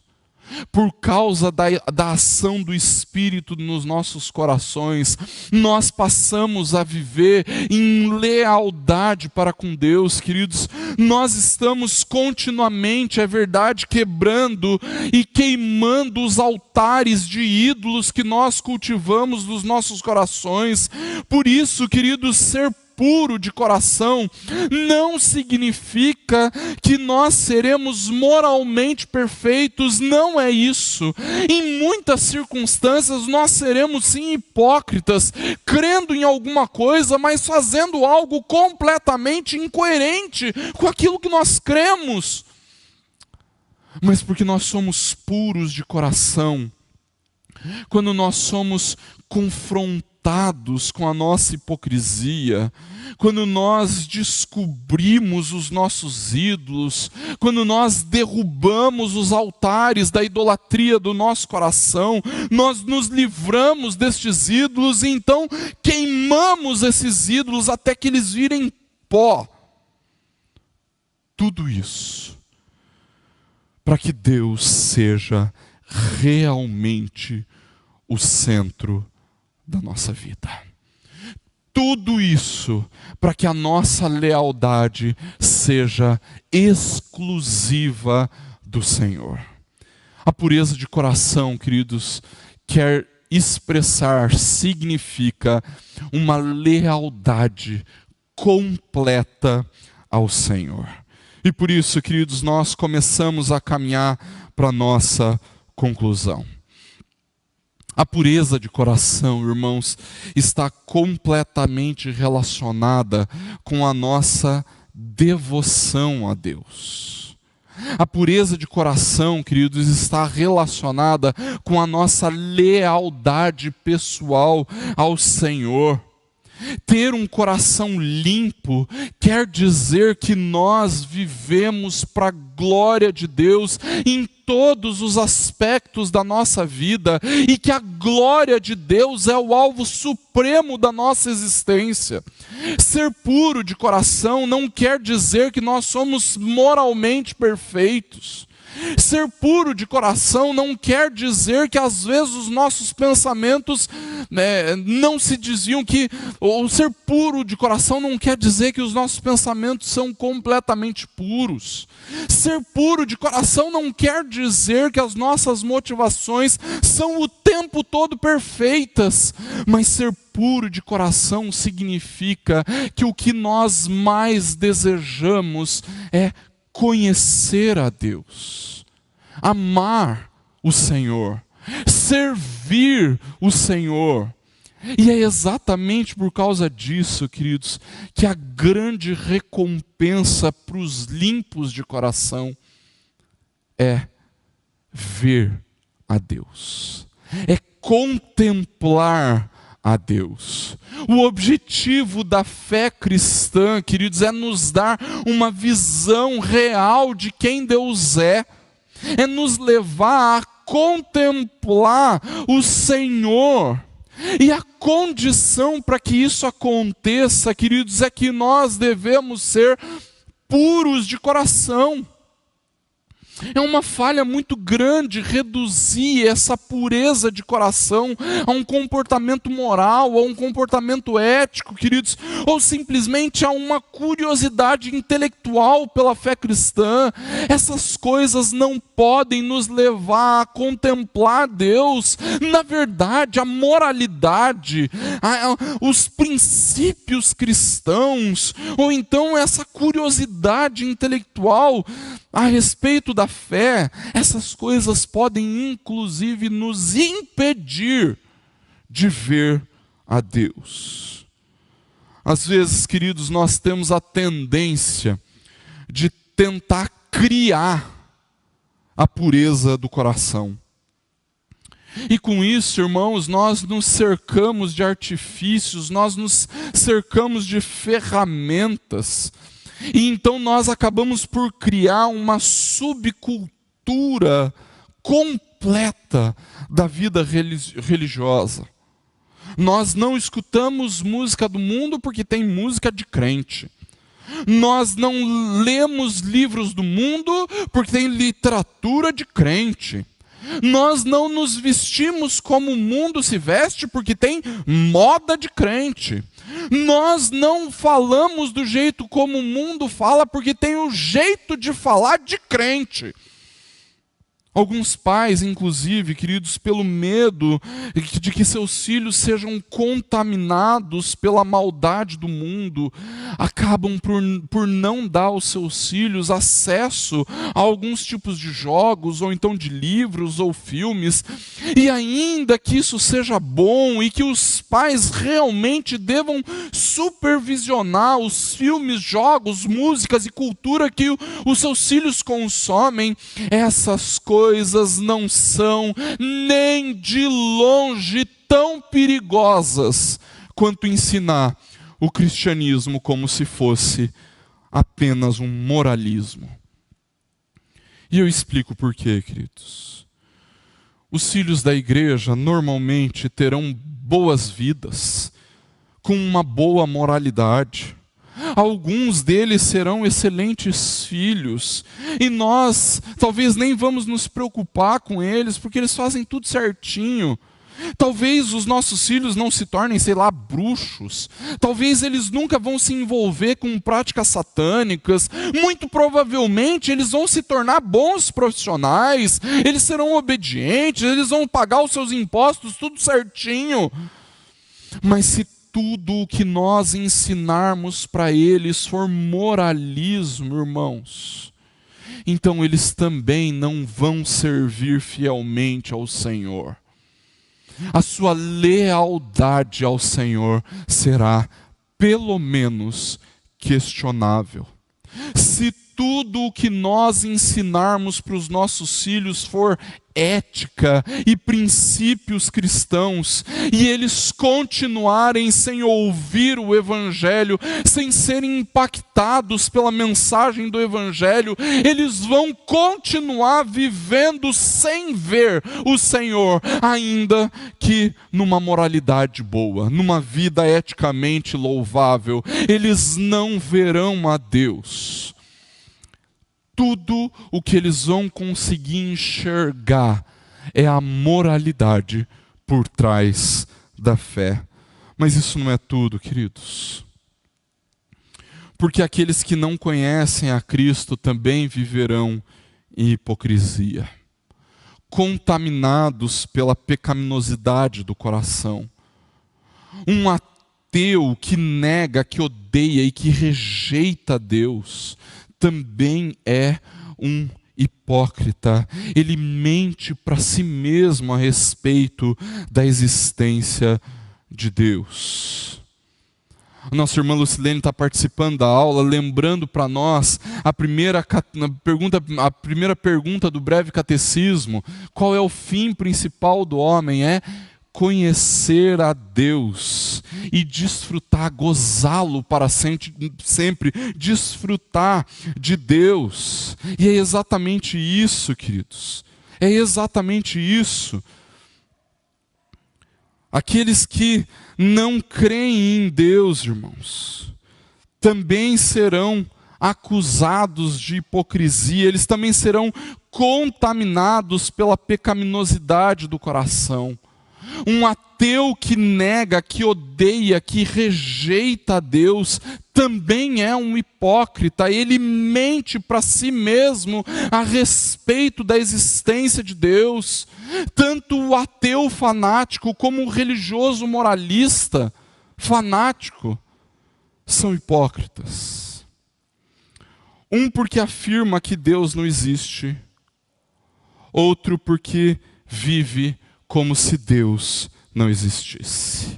Por causa da ação do Espírito nos nossos corações, nós passamos a viver em lealdade para com Deus, queridos. Nós estamos continuamente, é verdade, quebrando e queimando os altares de ídolos que nós cultivamos nos nossos corações. Por isso, queridos, ser puro de coração não significa que nós seremos moralmente perfeitos, não é isso. Em muitas circunstâncias nós seremos sim hipócritas, crendo em alguma coisa, mas fazendo algo completamente incoerente com aquilo que nós cremos. Mas porque nós somos puros de coração, quando nós somos confrontados com a nossa hipocrisia, quando nós descobrimos os nossos ídolos, quando nós derrubamos os altares da idolatria do nosso coração, nós nos livramos destes ídolos e então queimamos esses ídolos até que eles virem pó. Tudo isso para que Deus seja realmente o centro da nossa vida. Tudo isso para que a nossa lealdade seja exclusiva do Senhor. A pureza de coração, queridos, quer expressar, significa uma lealdade completa ao Senhor. E por isso, queridos, nós começamos a caminhar para a nossa conclusão. A pureza de coração, irmãos, está completamente relacionada com a nossa devoção a Deus. A pureza de coração, queridos, está relacionada com a nossa lealdade pessoal ao Senhor. Ter um coração limpo quer dizer que nós vivemos para a glória de Deus em todos os aspectos da nossa vida e que a glória de Deus é o alvo supremo da nossa existência. Ser puro de coração não quer dizer que nós somos moralmente perfeitos. Ser puro de coração não quer dizer que às vezes os nossos pensamentos não se desviam, ou ser puro de coração não quer dizer que os nossos pensamentos são completamente puros. Ser puro de coração não quer dizer que as nossas motivações são o tempo todo perfeitas, mas ser puro de coração significa que o que nós mais desejamos é conhecer a Deus, amar o Senhor, servir o Senhor. E é exatamente por causa disso, queridos, que a grande recompensa para os limpos de coração é ver a Deus, é contemplar a Deus. O objetivo da fé cristã, queridos, é nos dar uma visão real de quem Deus é nos levar a contemplar o Senhor. E a condição para que isso aconteça, queridos, é que nós devemos ser puros de coração. É uma falha muito grande reduzir essa pureza de coração a um comportamento moral, a um comportamento ético, queridos, ou simplesmente a uma curiosidade intelectual pela fé cristã. Essas coisas não podem nos levar a contemplar Deus. Na verdade, a moralidade, os princípios cristãos, ou então essa curiosidade intelectual a respeito da fé, essas coisas podem inclusive nos impedir de ver a Deus. Às vezes, queridos, nós temos a tendência de tentar criar a pureza do coração. E com isso, irmãos, nós nos cercamos de artifícios, nós nos cercamos de ferramentas. E então nós acabamos por criar uma subcultura completa da vida religiosa. Nós não escutamos música do mundo porque tem música de crente. Nós não lemos livros do mundo porque tem literatura de crente. Nós não nos vestimos como o mundo se veste porque tem moda de crente. Nós não falamos do jeito como o mundo fala porque tem o jeito de falar de crente. Alguns pais, inclusive, queridos, pelo medo de que seus filhos sejam contaminados pela maldade do mundo, acabam por não dar aos seus filhos acesso a alguns tipos de jogos, ou então de livros ou filmes. E ainda que isso seja bom e que os pais realmente devam supervisionar os filmes, jogos, músicas e cultura que os seus filhos consomem, essas coisas não são nem de longe tão perigosas quanto ensinar o cristianismo como se fosse apenas um moralismo. E eu explico por quê, queridos. Os filhos da igreja normalmente terão boas vidas, com uma boa moralidade. Alguns deles serão excelentes filhos, e nós talvez nem vamos nos preocupar com eles, porque eles fazem tudo certinho. Talvez os nossos filhos não se tornem, bruxos. Talvez eles nunca vão se envolver com práticas satânicas. Muito provavelmente eles vão se tornar bons profissionais, eles serão obedientes, eles vão pagar os seus impostos, tudo certinho. Mas se tudo o que nós ensinarmos para eles for moralismo, irmãos, então eles também não vão servir fielmente ao Senhor. A sua lealdade ao Senhor será, pelo menos, questionável. Se tudo o que nós ensinarmos para os nossos filhos for ética e princípios cristãos, e eles continuarem sem ouvir o Evangelho, sem serem impactados pela mensagem do Evangelho, eles vão continuar vivendo sem ver o Senhor, ainda que numa moralidade boa, numa vida eticamente louvável, eles não verão a Deus. tudo o que eles vão conseguir enxergar é a moralidade por trás da fé. Mas isso não é tudo, queridos. Porque aqueles que não conhecem a Cristo também viverão em hipocrisia, contaminados pela pecaminosidade do coração. Um ateu que nega, que odeia e que rejeita Deus também é um hipócrita. Ele mente para si mesmo a respeito da existência de Deus. A nossa irmã Lucilene está participando da aula, lembrando para nós a primeira pergunta do breve catecismo: qual é o fim principal do homem? É conhecer a Deus e desfrutar, gozá-lo para sempre, desfrutar de Deus. E é exatamente isso, queridos. É exatamente isso. Aqueles que não creem em Deus, irmãos, também serão acusados de hipocrisia, eles também serão contaminados pela pecaminosidade do coração. Um ateu que nega, que odeia, que rejeita a Deus, também é um hipócrita. Ele mente para si mesmo a respeito da existência de Deus. Tanto o ateu fanático como o religioso moralista fanático são hipócritas. Um porque afirma que Deus não existe, outro porque vive como se Deus não existisse.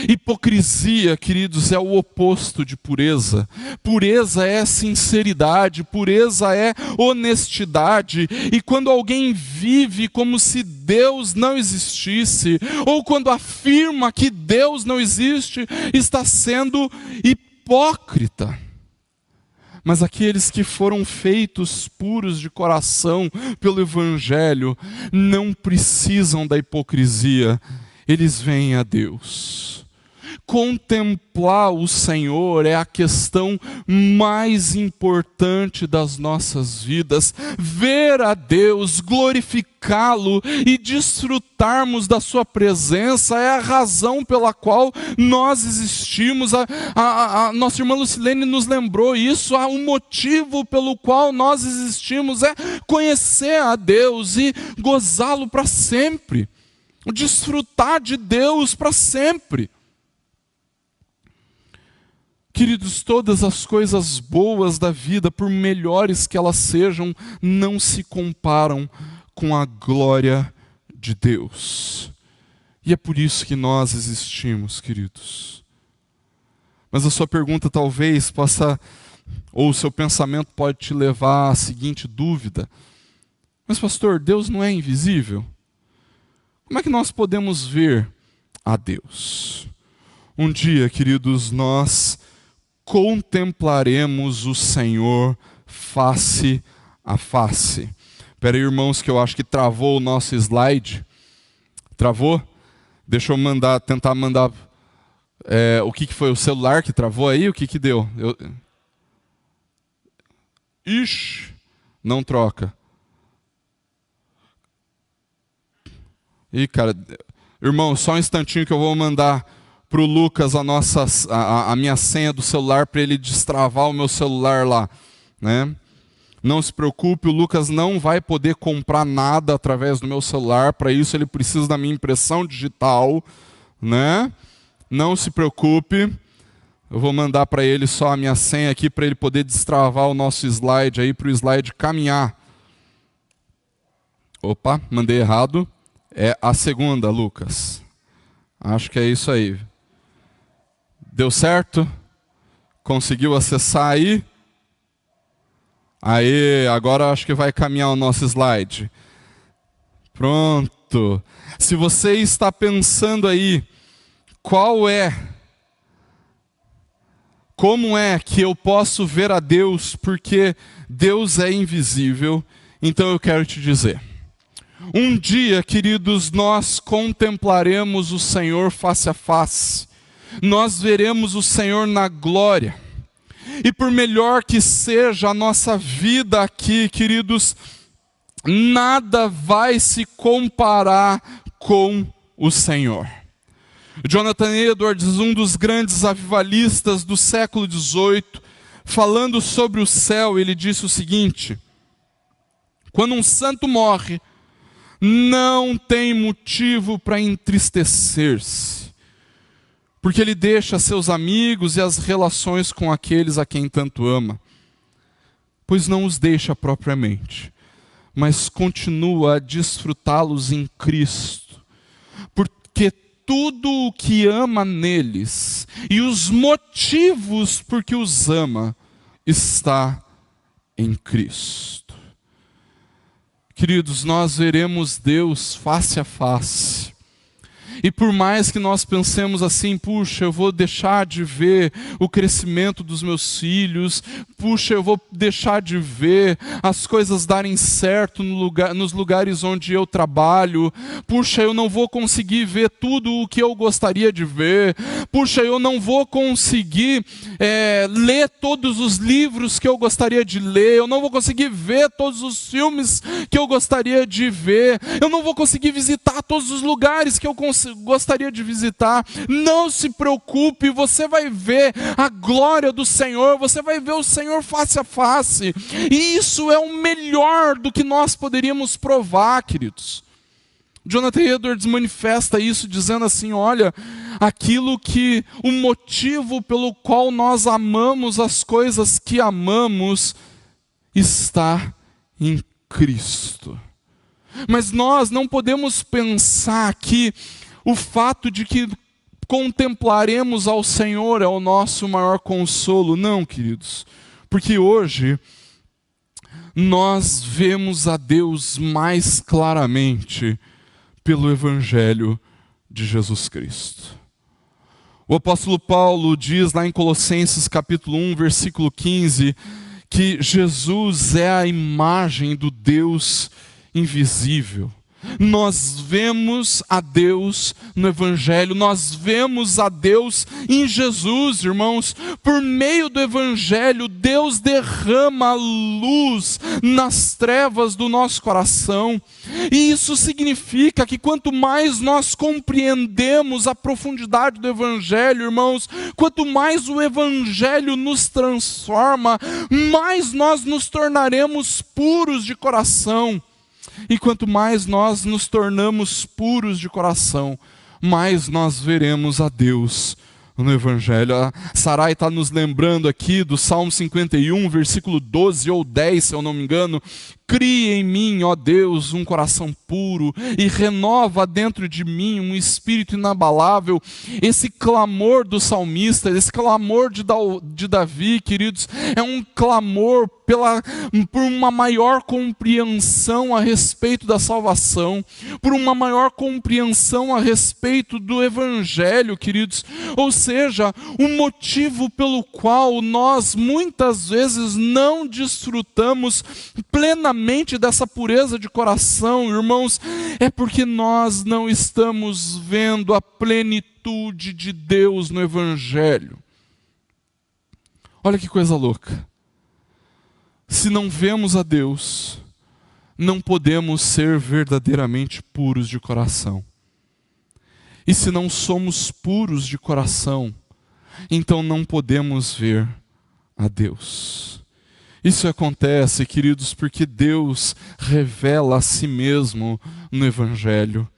Hipocrisia, queridos, é o oposto de pureza. Pureza é sinceridade, pureza é honestidade. E quando alguém vive como se Deus não existisse, ou quando afirma que Deus não existe, está sendo hipócrita. Mas aqueles que foram feitos puros de coração pelo Evangelho não precisam da hipocrisia, eles veem a Deus. Contemplar o Senhor é a questão mais importante das nossas vidas. Ver a Deus, glorificá-lo e desfrutarmos da sua presença é a razão pela qual nós existimos. A nossa irmã Lucilene nos lembrou isso. O motivo pelo qual nós existimos é conhecer a Deus e gozá-lo para sempre. Desfrutar de Deus para sempre. Queridos, todas as coisas boas da vida, por melhores que elas sejam, não se comparam com a glória de Deus. E é por isso que nós existimos, queridos. Mas a sua pergunta talvez possa, ou o seu pensamento pode te levar à seguinte dúvida: mas pastor, Deus não é invisível? Como é que nós podemos ver a Deus? Um dia, queridos, nós contemplaremos o Senhor face a face. Espera aí, irmãos, que eu acho que travou o nosso slide. Travou? Deixa eu tentar mandar. O que foi? O celular que travou aí? O que deu? Ixi, não troca. Ih, cara, irmão, só um instantinho que eu vou mandar para o Lucas a minha senha do celular para ele destravar o meu celular lá, né? Não se preocupe, o Lucas não vai poder comprar nada através do meu celular. Para isso ele precisa da minha impressão digital, né? Não se preocupe, eu vou mandar para ele só a minha senha aqui para ele poder destravar o nosso slide aí, para o slide caminhar. Opa, mandei errado. É a segunda, Lucas. Acho que é isso aí. Deu certo? Conseguiu acessar aí? Aí, agora acho que vai caminhar o nosso slide. Pronto. Se você está pensando aí, como é que eu posso ver a Deus porque Deus é invisível? Então eu quero te dizer. Um dia, queridos, nós contemplaremos o Senhor face a face. Nós veremos o Senhor na glória. E por melhor que seja a nossa vida aqui, queridos, nada vai se comparar com o Senhor. Jonathan Edwards, um dos grandes avivalistas do século XVIII, falando sobre o céu, ele disse o seguinte: quando um santo morre, não tem motivo para entristecer-se, porque ele deixa seus amigos e as relações com aqueles a quem tanto ama, pois não os deixa propriamente, mas continua a desfrutá-los em Cristo, porque tudo o que ama neles e os motivos por que os ama está em Cristo. Queridos, nós veremos Deus face a face. E por mais que nós pensemos assim, puxa, eu vou deixar de ver o crescimento dos meus filhos, puxa, eu vou deixar de ver as coisas darem certo nos lugares onde eu trabalho, puxa, eu não vou conseguir ver tudo o que eu gostaria de ver, puxa, eu não vou conseguir ler todos os livros que eu gostaria de ler, eu não vou conseguir ver todos os filmes que eu gostaria de ver, eu não vou conseguir visitar todos os lugares que eu gostaria de visitar. Não se preocupe, você vai ver a glória do Senhor, você vai ver o Senhor face a face, e isso é o melhor do que nós poderíamos provar, queridos. Jonathan Edwards manifesta isso dizendo assim: olha, o motivo pelo qual nós amamos as coisas que amamos está em Cristo. Mas nós não podemos pensar que o fato de que contemplaremos ao Senhor é o nosso maior consolo. Não, queridos, porque hoje nós vemos a Deus mais claramente pelo Evangelho de Jesus Cristo. O apóstolo Paulo diz lá em Colossenses capítulo 1, versículo 15, que Jesus é a imagem do Deus invisível. Nós vemos a Deus no Evangelho, nós vemos a Deus em Jesus, irmãos. Por meio do Evangelho, Deus derrama luz nas trevas do nosso coração. E isso significa que quanto mais nós compreendemos a profundidade do Evangelho, irmãos, quanto mais o Evangelho nos transforma, mais nós nos tornaremos puros de coração. E quanto mais nós nos tornamos puros de coração, mais nós veremos a Deus no Evangelho. A Sarai está nos lembrando aqui do Salmo 51, versículo 12 ou 10, se eu não me engano. Cria em mim, ó Deus, um coração puro e renova dentro de mim um espírito inabalável. Esse clamor do salmista, esse clamor de Davi, queridos, é um clamor por uma maior compreensão a respeito da salvação, por uma maior compreensão a respeito do Evangelho, queridos. Ou seja, o motivo pelo qual nós muitas vezes não desfrutamos plenamente dessa pureza de coração, irmãos, é porque nós não estamos vendo a plenitude de Deus no Evangelho. Olha que coisa louca. Se não vemos a Deus, não podemos ser verdadeiramente puros de coração. E se não somos puros de coração, então não podemos ver a Deus. Isso acontece, queridos, porque Deus revela a si mesmo no Evangelho.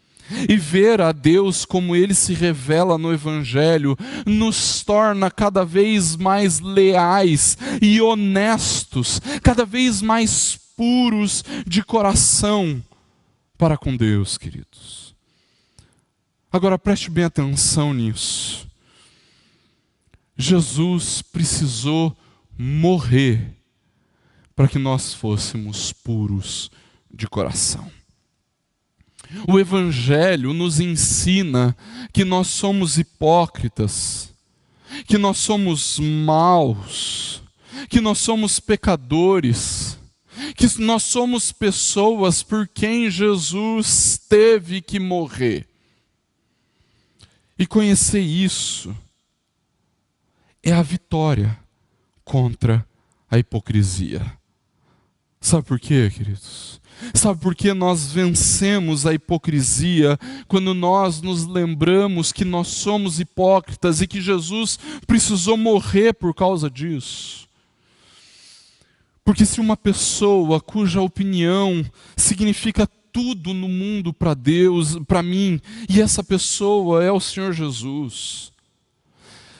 E ver a Deus como Ele se revela no Evangelho nos torna cada vez mais leais e honestos, cada vez mais puros de coração para com Deus, queridos. Agora preste bem atenção nisso. Jesus precisou morrer para que nós fôssemos puros de coração. O Evangelho nos ensina que nós somos hipócritas, que nós somos maus, que nós somos pecadores, que nós somos pessoas por quem Jesus teve que morrer. E conhecer isso é a vitória contra a hipocrisia. Sabe por quê, queridos? Sabe por que nós vencemos a hipocrisia quando nós nos lembramos que nós somos hipócritas e que Jesus precisou morrer por causa disso? Porque se uma pessoa cuja opinião significa tudo no mundo para Deus, para mim, e essa pessoa é o Senhor Jesus,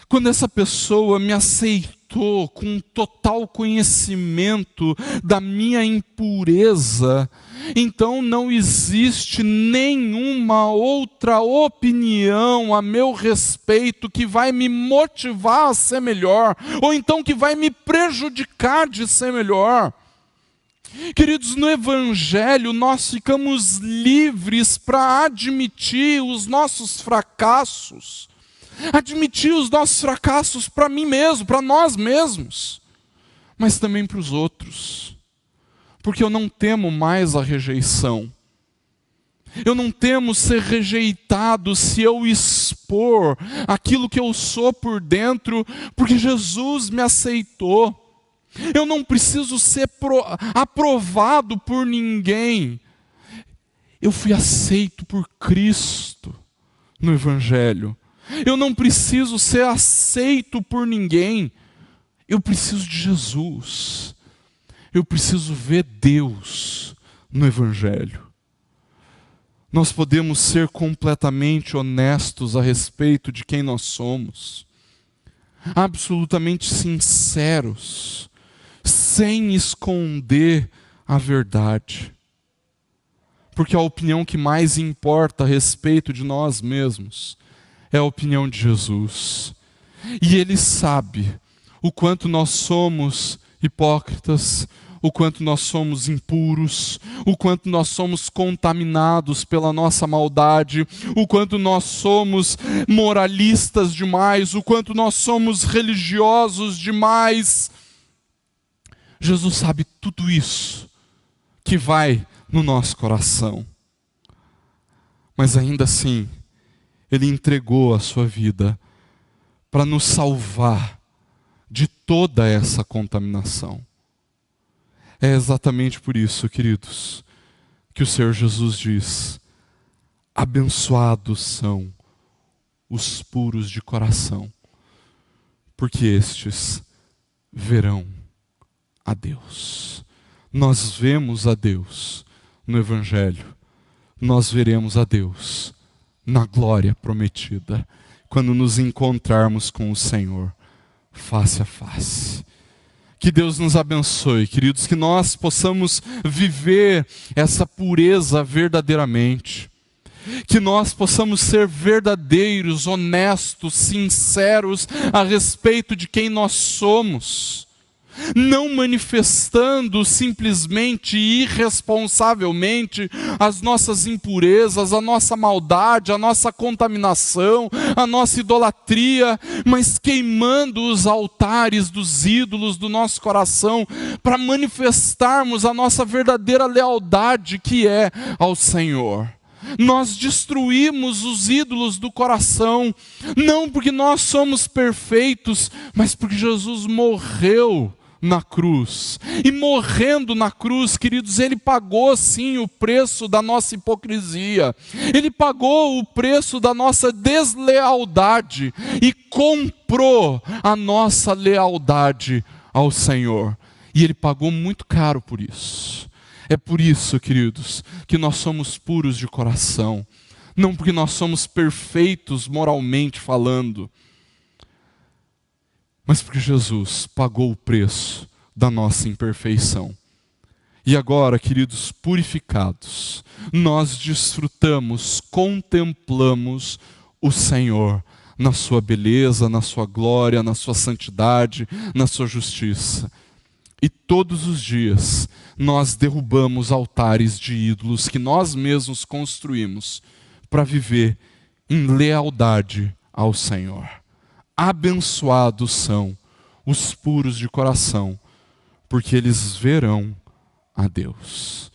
quando essa pessoa me aceitou com total conhecimento da minha impureza, então não existe nenhuma outra opinião a meu respeito que vai me motivar a ser melhor, ou então que vai me prejudicar de ser melhor. Queridos, no Evangelho nós ficamos livres para admitir os nossos fracassos, admitir os nossos fracassos para mim mesmo, para nós mesmos, mas também para os outros, porque eu não temo mais a rejeição. Eu não temo ser rejeitado se eu expor aquilo que eu sou por dentro, porque Jesus me aceitou. Eu não preciso ser aprovado por ninguém. Eu fui aceito por Cristo no Evangelho. Eu não preciso ser aceito por ninguém. Eu preciso de Jesus. Eu preciso ver Deus no Evangelho. Nós podemos ser completamente honestos a respeito de quem nós somos. Absolutamente sinceros, sem esconder a verdade. Porque a opinião que mais importa a respeito de nós mesmos é a opinião de Jesus. E Ele sabe o quanto nós somos hipócritas, o quanto nós somos impuros, o quanto nós somos contaminados pela nossa maldade, o quanto nós somos moralistas demais, o quanto nós somos religiosos demais. Jesus sabe tudo isso que vai no nosso coração. Mas ainda assim, Ele entregou a sua vida para nos salvar de toda essa contaminação. É exatamente por isso, queridos, que o Senhor Jesus diz: abençoados são os puros de coração, porque estes verão a Deus. Nós vemos a Deus no Evangelho, nós veremos a Deus na glória prometida, quando nos encontrarmos com o Senhor face a face. Que Deus nos abençoe, queridos, que nós possamos viver essa pureza verdadeiramente, que nós possamos ser verdadeiros, honestos, sinceros a respeito de quem nós somos, não manifestando simplesmente e irresponsavelmente as nossas impurezas, a nossa maldade, a nossa contaminação, a nossa idolatria, mas queimando os altares dos ídolos do nosso coração para manifestarmos a nossa verdadeira lealdade que é ao Senhor. Nós destruímos os ídolos do coração, não porque nós somos perfeitos, mas porque Jesus morreu na cruz. E morrendo na cruz, queridos, Ele pagou sim o preço da nossa hipocrisia. Ele pagou o preço da nossa deslealdade e comprou a nossa lealdade ao Senhor. E Ele pagou muito caro por isso. É por isso, queridos, que nós somos puros de coração. Não porque nós somos perfeitos moralmente falando, mas porque Jesus pagou o preço da nossa imperfeição. E agora, queridos, purificados, nós desfrutamos, contemplamos o Senhor na sua beleza, na sua glória, na sua santidade, na sua justiça. E todos os dias nós derrubamos altares de ídolos que nós mesmos construímos para viver em lealdade ao Senhor. Abençoados são os puros de coração, porque eles verão a Deus.